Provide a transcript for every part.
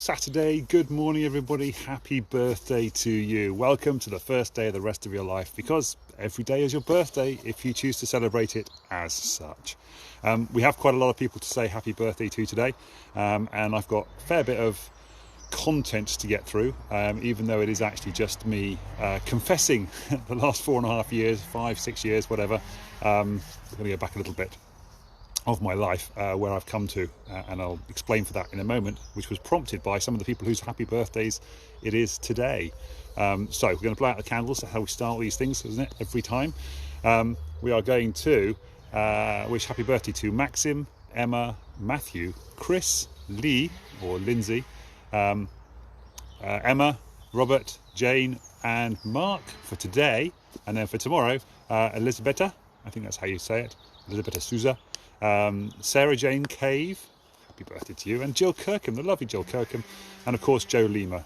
Saturday, good morning everybody, happy birthday to you. Welcome to the first day of the rest of your life, because every day is your birthday if you choose to celebrate it as such. We have quite a lot of people to say happy birthday to today, and I've got a fair bit of content to get through, even though it is actually just me confessing the last 4.5 years, 5-6 years, whatever. We're going to go back a little bit of my life, where I've come to, and I'll explain for that in a moment, which was prompted by some of the people whose happy birthdays it is today. So we're going to blow out the candles. That's how we start these things, isn't it? Every time. We are going to wish happy birthday to Maxim, Emma, Matthew, Chris, Lee or Lindsay, Emma, Robert, Jane and Mark for today, and then for tomorrow Elisabete, I think that's how you say it, Elisabete Souza, Sarah Jane Cave, happy birthday to you, and Gill Kirkham, the lovely Gill Kirkham, and of course Joe Lima,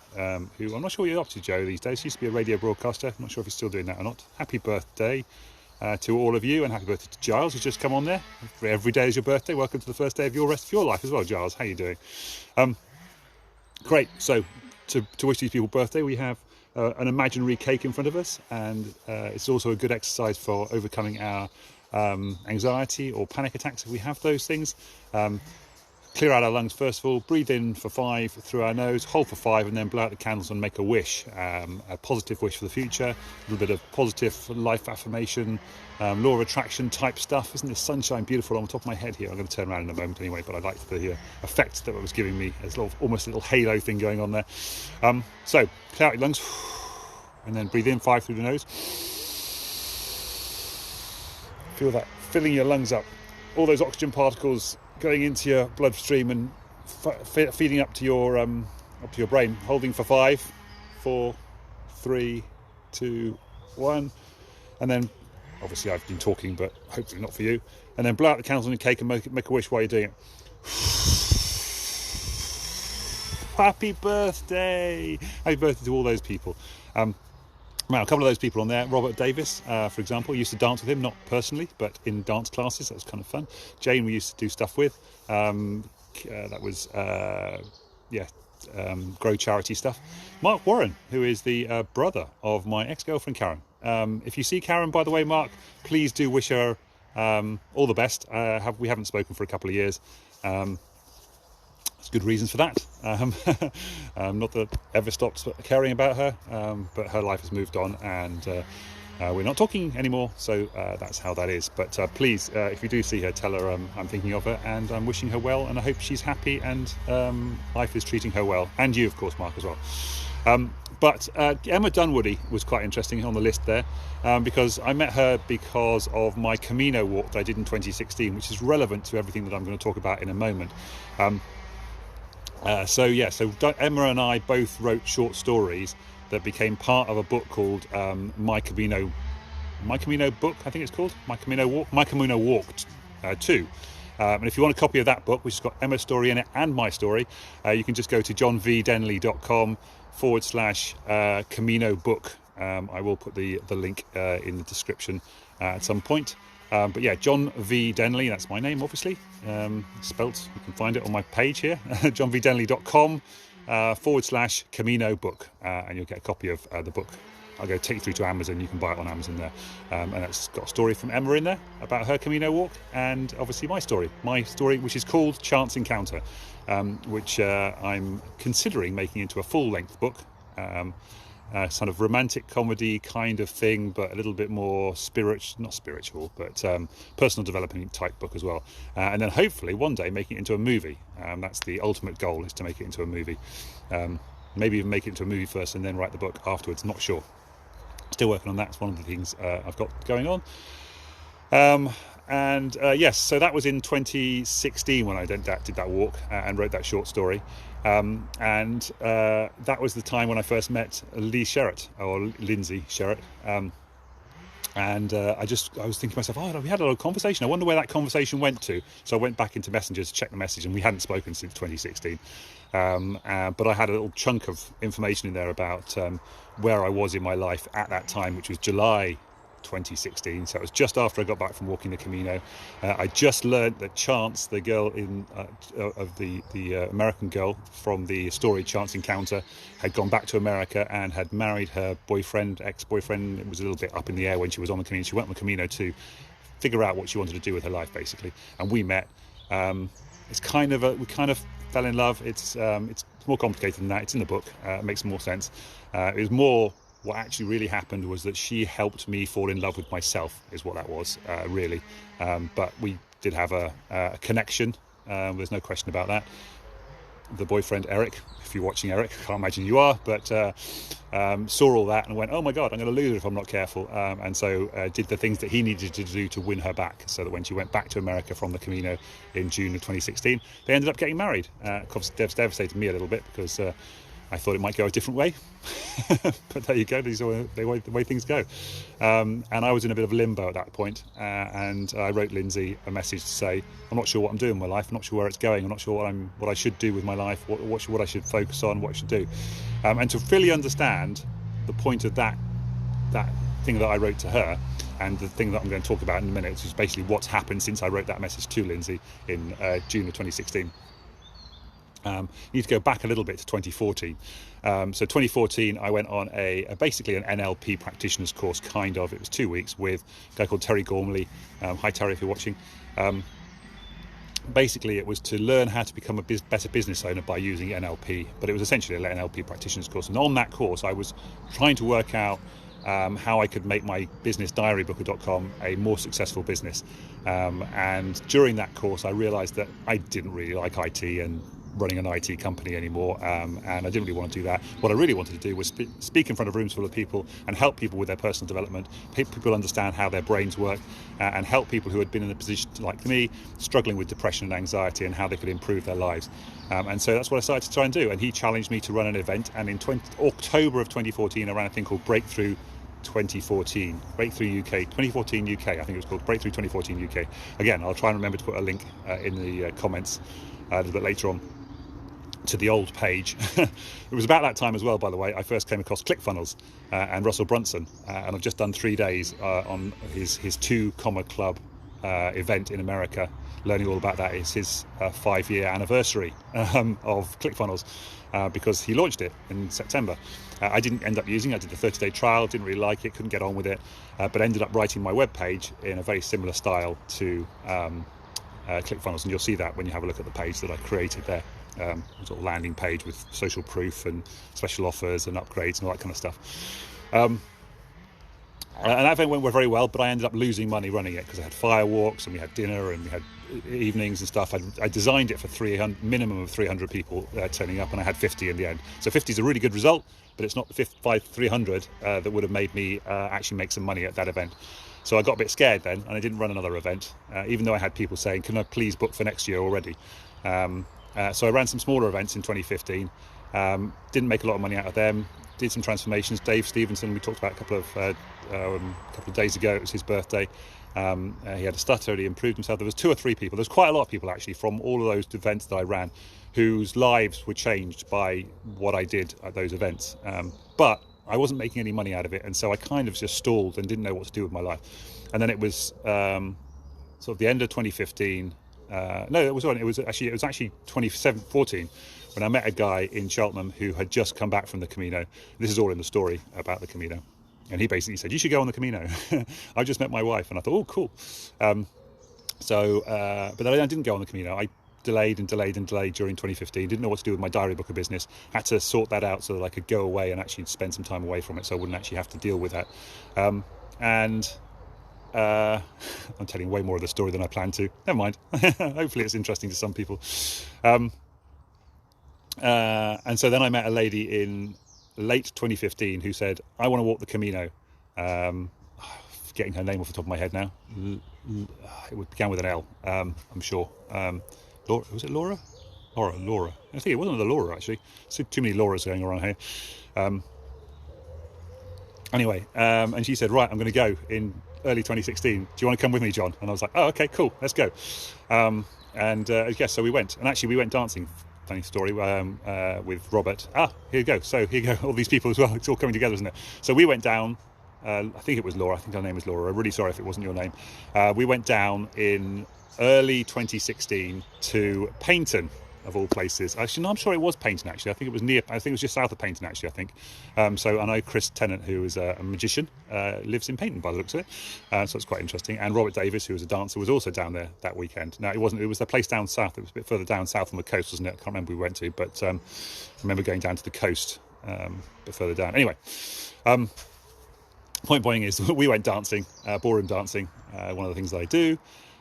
who I'm not sure what you're up to, Joe, these days. He used to be a radio broadcaster. I'm not sure if he's still doing that or not. Happy birthday to all of you, and happy birthday to Giles, who's just come on there. Every day is your birthday. Welcome to the first day of your rest of your life as well, Giles. How you doing? Great. So to wish these people birthday, we have an imaginary cake in front of us, and it's also a good exercise for overcoming our anxiety or panic attacks if we have those things. Clear out our lungs first of all, breathe in for 5 through our nose, hold for 5, and then blow out the candles and make a wish, a positive wish for the future, a little bit of positive life affirmation, law of attraction type stuff. Isn't this sunshine beautiful on the top of my head here? I'm going to turn around in a moment anyway, but I liked the effect that it was giving me. There's almost a little halo thing going on there. So clear out your lungs and then breathe in 5 through the nose. Feel that filling your lungs up, all those oxygen particles going into your bloodstream and feeding up to your brain. Holding for 5, 4, 3, 2, 1, and then obviously I've been talking, but hopefully not for you. And then blow out the candles on your cake and make a wish while you're doing it. Happy birthday! Happy birthday to all those people. Now, a couple of those people on there, Robert Davis, for example, used to dance with him, not personally, but in dance classes. That was kind of fun. Jane, we used to do stuff with. That was, grow charity stuff. Mark Warren, who is the brother of my ex-girlfriend, Karen. If you see Karen, by the way, Mark, please do wish her all the best. We haven't spoken for a couple of years. Good reasons for that. Not that I ever stopped caring about her, but her life has moved on, and we're not talking anymore, so that's how that is. But please, if you do see her, tell her I'm thinking of her and I'm wishing her well, and I hope she's happy and life is treating her well, and you of course, Mark, as well. But Emma Dunwoody was quite interesting on the list there, because I met her because of my Camino walk that I did in 2016, which is relevant to everything that I'm going to talk about in a moment. So Emma and I both wrote short stories that became part of a book called My Camino book, I think it's called, My Camino Walk 2. And if you want a copy of that book, which has got Emma's story in it and my story, you can just go to johnvdenley.com/Camino book. I will put the link in the description at some point. But yeah, John V. Denley, that's my name, obviously, spelt. You can find it on my page here, johnvdenley.com/Camino book, and you'll get a copy of the book. I'll go take you through to Amazon. You can buy it on Amazon there. And it's got a story from Emma in there about her Camino walk, and obviously my story, which is called Chance Encounter, which I'm considering making into a full-length book. Sort of romantic comedy kind of thing, but a little bit more not spiritual, but personal development type book as well. And then hopefully one day making it into a movie. That's the ultimate goal, is to make it into a movie. Maybe even make it into a movie first and then write the book afterwards. Not sure. Still working on that. It's one of the things I've got going on. Yes, so that was in 2016 when I did that walk and wrote that short story. That was the time when I first met Lee Sherratt, or Lindsay Sherratt. I was thinking to myself, we had a little conversation. I wonder where that conversation went to. So I went back into Messenger to check the message, and we hadn't spoken since 2016. But I had a little chunk of information in there about where I was in my life at that time, which was July 2016. So it was just after I got back from walking the Camino. I just learned that Chance, the girl of the American girl from the story Chance Encounter, had gone back to America and had married her ex-boyfriend. It was a little bit up in the air when she was on the Camino. She went on the Camino to figure out what she wanted to do with her life, basically. And we met. We kind of fell in love. It's more complicated than that. It's in the book. It makes more sense. It was more, what actually really happened was that she helped me fall in love with myself, is what that was, really. But we did have a connection. There's no question about that. The boyfriend, Eric, if you're watching, Eric, I can't imagine you are, but saw all that and went, oh my God, I'm going to lose her if I'm not careful. And so did the things that he needed to do to win her back, so that when she went back to America from the Camino in June of 2016, they ended up getting married. Of course, devastated me a little bit because I thought it might go a different way. But there you go, these are the way things go. And I was in a bit of limbo at that point, and I wrote Lindsay a message to say, I'm not sure what I'm doing in my life, I'm not sure where it's going, I'm not sure what I should do with my life, what I should focus on, what I should do. And to fully understand the point of that thing that I wrote to her, and the thing that I'm going to talk about in a minute, which is basically what's happened since I wrote that message to Lindsay in June of 2016. You need to go back a little bit to 2014. So 2014, I went on basically an NLP practitioner's course, kind of. It was 2 weeks with a guy called Terry Gormley. Hi, Terry, if you're watching. Basically, it was to learn how to become a better business owner by using NLP, but it was essentially an NLP practitioner's course. And on that course, I was trying to work out how I could make my business, diarybooker.com, a more successful business. And during that course, I realised that I didn't really like IT and running an IT company anymore, and I didn't really want to do that. What I really wanted to do was speak in front of rooms full of people and help people with their personal development, help people understand how their brains work, and help people who had been in a position like me, struggling with depression and anxiety, and how they could improve their lives. And so that's what I started to try and do. And he challenged me to run an event, and in October of 2014, I ran a thing called Breakthrough 2014, Breakthrough UK, 2014 UK, I think it was called Breakthrough 2014 UK. Again, I'll try and remember to put a link in the comments a little bit later on to the old page. It was about that time as well, by the way, I first came across ClickFunnels and Russell Brunson, and I've just done 3 days on his 2 Comma Club event in America, learning all about that. It's his 5-year anniversary of ClickFunnels, because he launched it in September. I didn't end up using it. I did the 30-day trial, didn't really like it, couldn't get on with it, but ended up writing my webpage in a very similar style to ClickFunnels, and you'll see that when you have a look at the page that I created there. Sort of landing page with social proof and special offers and upgrades and all that kind of stuff. And that event went very well, but I ended up losing money running it because I had firewalks and we had dinner and we had evenings and stuff. I designed it for minimum of 300 people turning up, and I had 50 in the end. So 50 is a really good result, but it's not the 300 that would have made me actually make some money at that event. So I got a bit scared then, and I didn't run another event, even though I had people saying, can I please book for next year already? So I ran some smaller events in 2015, didn't make a lot of money out of them, did some transformations. Dave Stevenson, we talked about a couple of days ago, it was his birthday. He had a stutter, he improved himself. There was 2 or 3 people, there's quite a lot of people actually from all of those events that I ran whose lives were changed by what I did at those events. But I wasn't making any money out of it, and so I kind of just stalled and didn't know what to do with my life. And then it was sort of the end of 2015. It was actually 2014 when I met a guy in Cheltenham who had just come back from the Camino. This is all in the story about the Camino, and he basically said, you should go on the Camino. I just met my wife, and I thought, oh cool. But then I didn't go on the Camino. I delayed during 2015, didn't know what to do with my diary booker business, had to sort that out so that I could go away and actually spend some time away from it, so I wouldn't actually have to deal with that. I'm telling way more of the story than I planned to. Never mind. Hopefully it's interesting to some people. And so then I met a lady in late 2015 who said, I want to walk the Camino. Getting her name off the top of my head now. It began with an L, I'm sure. Laura, was it Laura? Laura. I think it wasn't the Laura, actually. There's too many Lauras going around here. Anyway, and she said, right, I'm going to go in early 2016. Do you want to come with me, John? And I was like, oh, okay, cool, let's go. Yes, so we went. And actually, we went dancing, funny story, with Robert. Here you go. So here you go, all these people as well. It's all coming together, isn't it? So we went down I think it was Laura. I think her name was Laura. I'm really sorry if it wasn't your name. We went down in early 2016 to Paignton, of all places. Actually, no, I'm sure it was Paignton, actually. I think it was just south of Paignton, actually, I think. So I know Chris Tennant, who is a magician, lives in Paignton by the looks of it. So it's quite interesting. And Robert Davis, who was a dancer, was also down there that weekend. Now, it was the place down south. It was a bit further down south on the coast, wasn't it? I can't remember where we went to, but I remember going down to the coast a bit further down. Anyway, point being is we went dancing, ballroom dancing, one of the things that I do.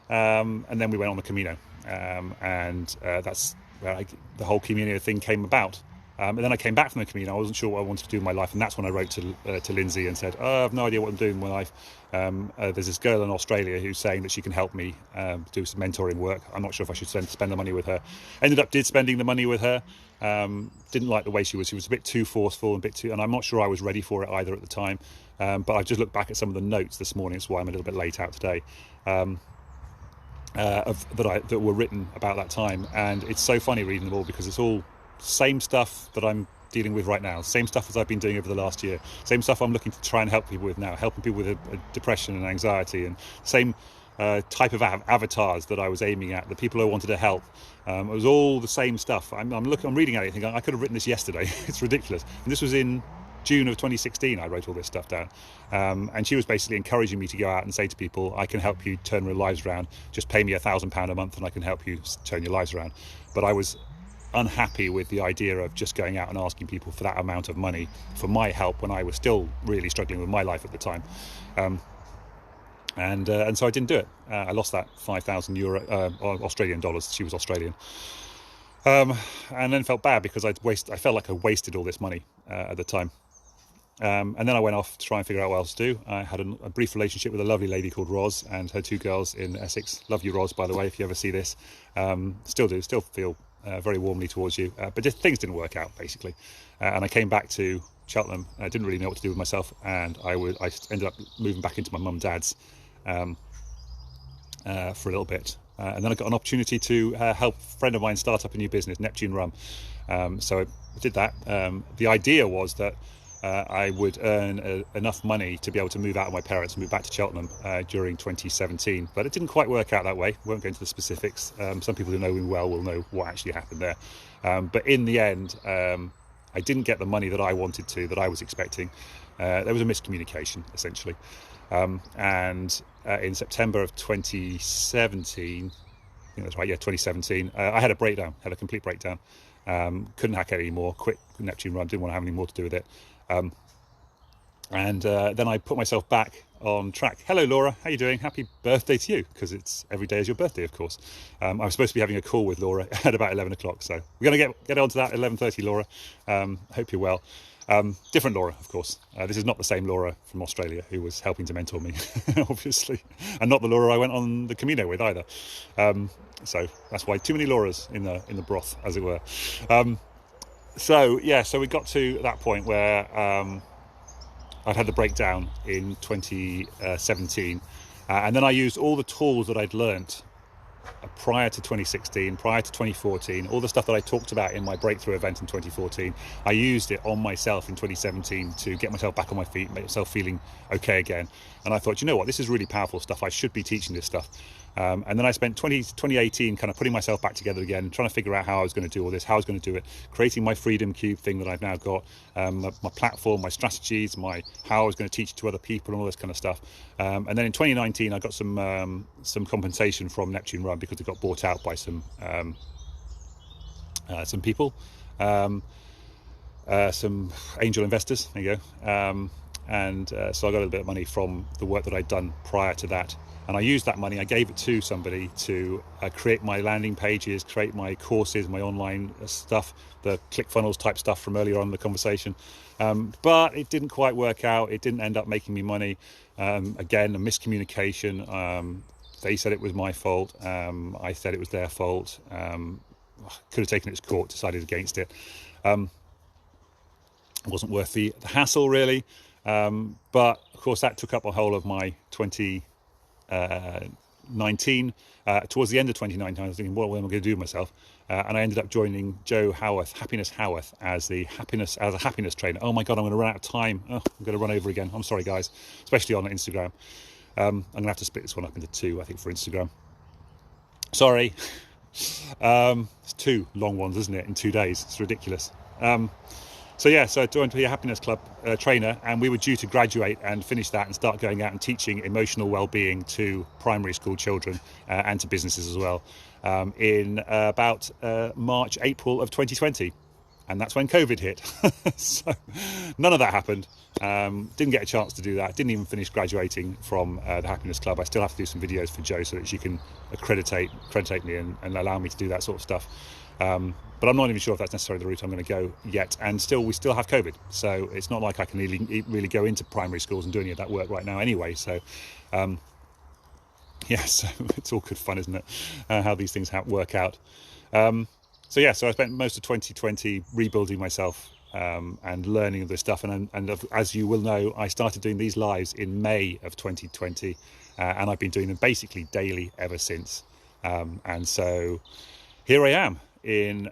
And then we went on the Camino. And that's where the whole Camino thing came about. And then I came back from the Camino. I wasn't sure what I wanted to do in my life, and that's when I wrote to Lindsay and said, I have no idea what I'm doing in my life. There's this girl in Australia who's saying that she can help me do some mentoring work. I'm not sure if I should spend the money with her. Ended up spending the money with her. Didn't like the way she was a bit too forceful and I'm not sure I was ready for it either at the time. But I just looked back at some of the notes this morning. That's why I'm a little bit late out today. That were written about that time, and it's so funny reading them all because it's all same stuff that I'm dealing with right now, same stuff as I've been doing over the last year, same stuff I'm looking to try and help people with now, helping people with depression and anxiety, and same type of avatars that I was aiming at, the people I wanted to help. It was all the same stuff. I'm reading at it thinking I could have written this yesterday. It's ridiculous. And this was in June of 2016 I wrote all this stuff down, and she was basically encouraging me to go out and say to people, I can help you turn your lives around, just pay me £1,000 a month and I can help you turn your lives around. But I was unhappy with the idea of just going out and asking people for that amount of money for my help when I was still really struggling with my life at the time. And so I didn't do it. I lost that €5,000 Australian dollars. She was Australian. And then felt bad because I felt like I wasted all this money at the time. And then I went off to try and figure out what else to do. I had a brief relationship with a lovely lady called Roz and her two girls in Essex. Love you, Roz, by the way, if you ever see this. Still feel very warmly towards you. But just things didn't work out, basically. And I came back to Cheltenham. I didn't really know what to do with myself. And I ended up moving back into my mum and dad's for a little bit. And then I got an opportunity to help a friend of mine start up a new business, Neptune Rum. So I did that. The idea was that I would earn enough money to be able to move out of my parents and move back to Cheltenham during 2017. But it didn't quite work out that way. Won't go into the specifics. Some people who know me well will know what actually happened there. But in the end, I didn't get the money that I wanted to, that I was expecting. There was a miscommunication, essentially. And in September of 2017, I think that's right, 2017, I had a complete breakdown. Couldn't hack it anymore, quit Neptune Rum, didn't want to have any more to do with it. And then I put myself back on track. Hello, Laura, how you doing? Happy birthday to you, because every day is your birthday, of course. I was supposed to be having a call with Laura at about 11 o'clock, so we're going to get on to that at 11:30, Laura. Hope you're well. Different Laura, of course. This is not the same Laura from Australia who was helping to mentor me, obviously, and not the Laura I went on the Camino with either. So that's why too many Lauras in the broth, as it were. So we got to that point where I'd had the breakdown in 2017, and then I used all the tools that I'd learnt prior to 2016, prior to 2014, all the stuff that I talked about in my breakthrough event in 2014, I used it on myself in 2017 to get myself back on my feet, make myself feeling okay again. And I thought, you know what, this is really powerful stuff. I should be teaching this stuff. And then I spent 2018 kind of putting myself back together again, trying to figure out how I was going to do all this, how I was going to do it, creating my Freedom Cube thing that I've now got, my platform, my strategies, how I was going to teach it to other people and all this kind of stuff. And then in 2019, I got some compensation from Neptune Rum because it got bought out by some people, some angel investors. There you go. And so I got a little bit of money from the work that I'd done prior to that. And I used that money, I gave it to somebody to create my landing pages, create my courses, my online stuff, the ClickFunnels type stuff from earlier on in the conversation. But it didn't quite work out. It didn't end up making me money. Again, a miscommunication. They said it was my fault. I said it was their fault. Could have taken it to court, decided against it. It wasn't worth the hassle, really. But, of course, that took up a whole of my 2019. Towards the end of 2019, I was thinking, what am I going to do with myself? and I ended up joining Joe Happiness Howarth as a happiness trainer. Oh my God, I'm going to run out of time. Oh, I'm going to run over again. I'm sorry, guys, especially on Instagram. I'm going to have to split this one up into two, I think, for Instagram. Sorry. It's 2 long ones, isn't it, in 2 days? It's ridiculous. So I joined the Happiness Club trainer, and we were due to graduate and finish that and start going out and teaching emotional well-being to primary school children and to businesses as well in about March, April of 2020. And that's when COVID hit. So none of that happened. Didn't get a chance to do that. Didn't even finish graduating from the Happiness Club. I still have to do some videos for Jo so that she can accreditate me and allow me to do that sort of stuff. But I'm not even sure if that's necessarily the route I'm going to go yet. And we still have COVID. So it's not like I can really go into primary schools and do any of that work right now anyway. So, so it's all good fun, isn't it? How these things work out. So I spent most of 2020 rebuilding myself and learning this stuff. And as you will know, I started doing these lives in May of 2020, and I've been doing them basically daily ever since. And so here I am in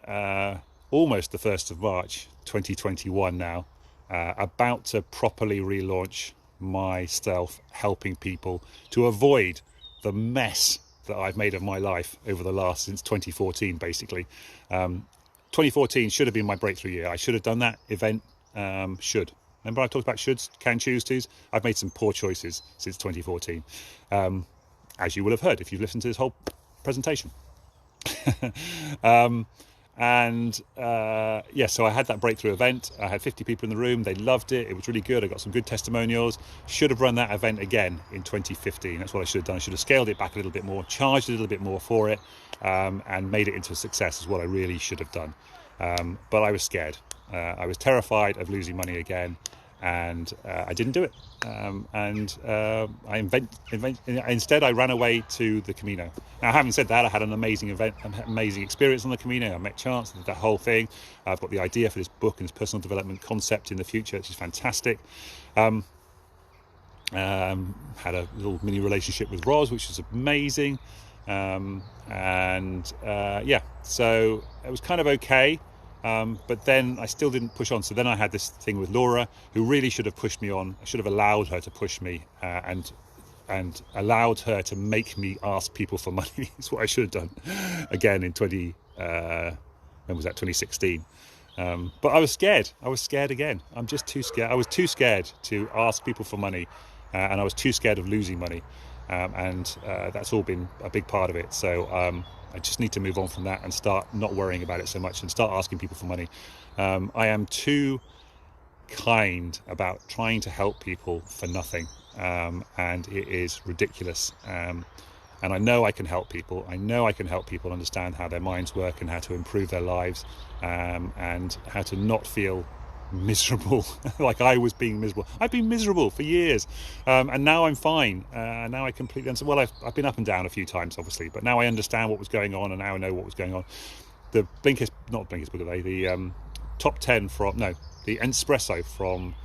almost the 1st of March 2021 now, about to properly relaunch myself, helping people to avoid the mess that I've made of my life over the since 2014, basically. 2014 should have been my breakthrough year. I should have done that event. Remember I talked about shoulds, can, choose tos? I've made some poor choices since 2014, as you will have heard if you've listened to this whole presentation. So I had that breakthrough event. I had 50 people in the room. They loved it. It was really good. I got some good testimonials. Should have run that event again in 2015. That's what I should have done. I should have scaled it back a little bit more, charged a little bit more for it, and made it into a success is what I really should have done. But I was scared. I was terrified of losing money again, and I didn't do it. Instead I ran away to the Camino. Now, having said that, I had an amazing experience on the Camino. I met Chance, did that whole thing. I've got the idea for this book and this personal development concept in the future, which is fantastic. Had a little mini relationship with Roz, which was amazing. So it was kind of okay. But then I still didn't push on. So then I had this thing with Laura, who really should have pushed me on. I should have allowed her to push me and allowed her to make me ask people for money. Is what I should have done again in 2016. But I was scared. I was scared again. I'm just too scared. I was too scared to ask people for money, and I was too scared of losing money. That's all been a big part of it. So I just need to move on from that and start not worrying about it so much and start asking people for money. I am too kind about trying to help people for nothing, and it is ridiculous. And I know I can help people. I know I can help people understand how their minds work and how to improve their lives, and how to not feel miserable like I was being miserable. I've been miserable for years, and now I'm fine. Now I completely understand. Well, I've been up and down a few times, obviously, but now I understand what was going on, and now I know what was going on. The Blinkist book of the day, the top 10 the Ent-spresso from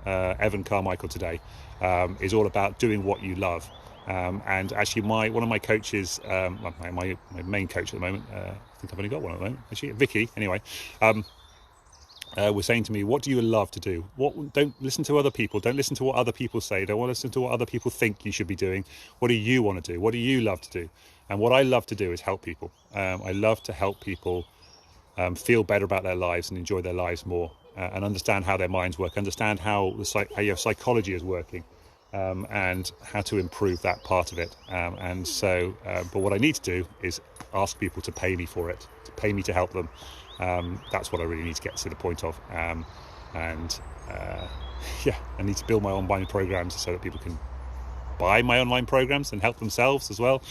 Evan Carmicheal today is all about doing what you love. And actually, one of my coaches, my main coach at the moment, I think I've only got one at the moment, actually, Vicky, anyway, was saying to me, what do you love to do? Don't listen to other people. Don't listen to what other people say. Don't want to listen to what other people think you should be doing. What do you want to do? What do you love to do? And what I love to do is help people. I love to help people feel better about their lives and enjoy their lives more, and understand how their minds work, understand how your psychology is working, and how to improve that part of it. But what I need to do is ask people to pay me for it, to pay me to help them. That's what I really need to get to the point of. I need to build my online programs so that people can buy my online programs and help themselves as well.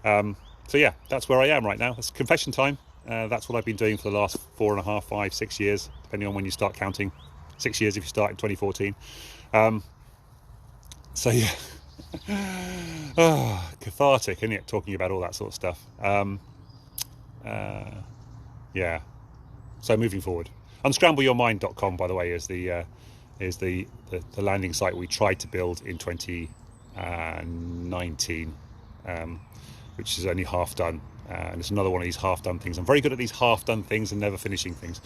That's where I am right now. That's confession time. That's what I've been doing for the last 4.5, 5, 6 years, depending on when you start counting. 6 years if you start in 2014. Cathartic, isn't it? Talking about all that sort of stuff. So moving forward, unscrambleyourmind.com, by the way, is the landing site we tried to build in 2019, which is only half done. And it's another one of these half-done things. I'm very good at these half-done things and never finishing things.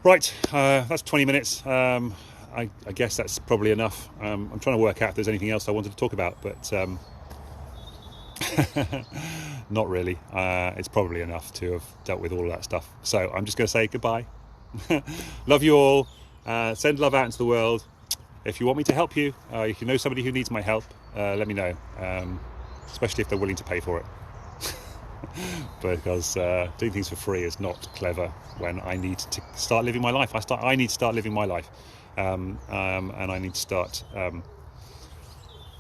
Right, that's 20 minutes. I guess that's probably enough. I'm trying to work out if there's anything else I wanted to talk about, but not really. It's probably enough to have dealt with all of that stuff. So I'm just going to say goodbye. Love you all. Send love out into the world. If you want me to help you, if you know somebody who needs my help, let me know, especially if they're willing to pay for it. Because doing things for free is not clever when I need to start living my life. I need to start living my life, and I need to start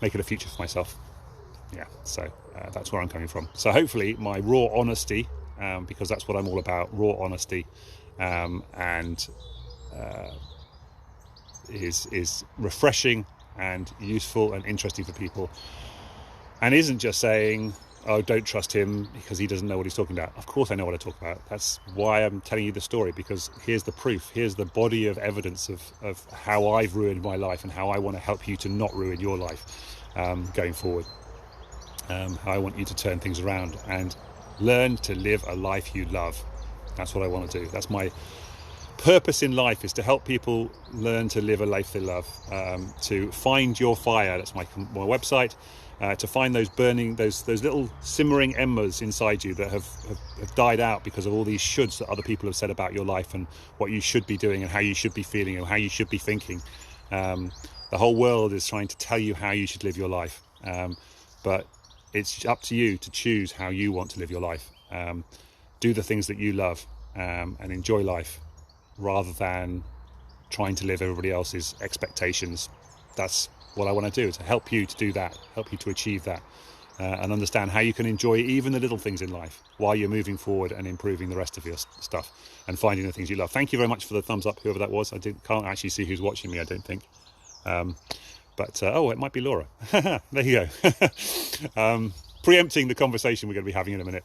making a future for myself. Yeah, so that's where I'm coming from. So hopefully my raw honesty, because that's what I'm all about, raw honesty, and is refreshing and useful and interesting for people, and isn't just saying, oh, don't trust him because he doesn't know what he's talking about. Of course I know what I talk about. That's why I'm telling you the story, because here's the proof. Here's the body of evidence of how I've ruined my life and how I want to help you to not ruin your life going forward. How I want you to turn things around and learn to live a life you love. That's what I want to do. That's my purpose in life, is to help people learn to live a life they love, to find your fire. That's my website. To find those burning, those little simmering embers inside you that have died out because of all these shoulds that other people have said about your life and what you should be doing and how you should be feeling and how you should be thinking. The whole world is trying to tell you how you should live your life, but it's up to you to choose how you want to live your life. Do the things that you love, and enjoy life, rather than trying to live everybody else's expectations. That's what I want to do, to help you to do that, help you to achieve that, and understand how you can enjoy even the little things in life while you're moving forward and improving the rest of your stuff and finding the things you love. Thank you very much for the thumbs up, whoever that was. Can't actually see who's watching me, I don't think. But oh, it might be Laura. There you go. Preempting the conversation we're going to be having in a minute.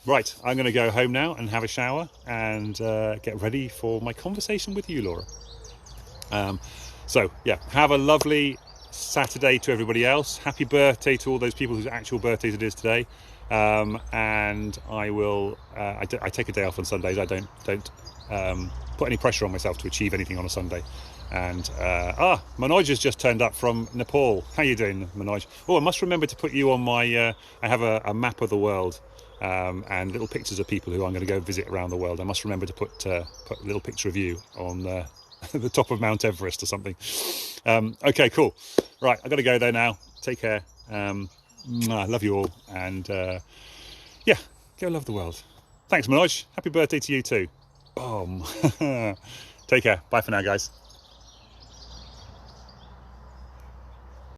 Right, I'm going to go home now and have a shower and get ready for my conversation with you, Laura. So, yeah, have a lovely Saturday to everybody else. Happy birthday to all those people whose actual birthdays it is today. And I will. I take a day off on Sundays. I don't put any pressure on myself to achieve anything on a Sunday. And Manoj has just turned up from Nepal. How you doing, Manoj? Oh, I must remember to put you on my. I have a map of the world. And little pictures of people who I'm going to go visit around the world. I must remember to put a little picture of you on the top of Mount Everest or something. Okay, cool. Right, I've got to go there now. Take care. I love you all. And yeah, go love the world. Thanks, Manoj. Happy birthday to you too. Boom. Take care. Bye for now, guys.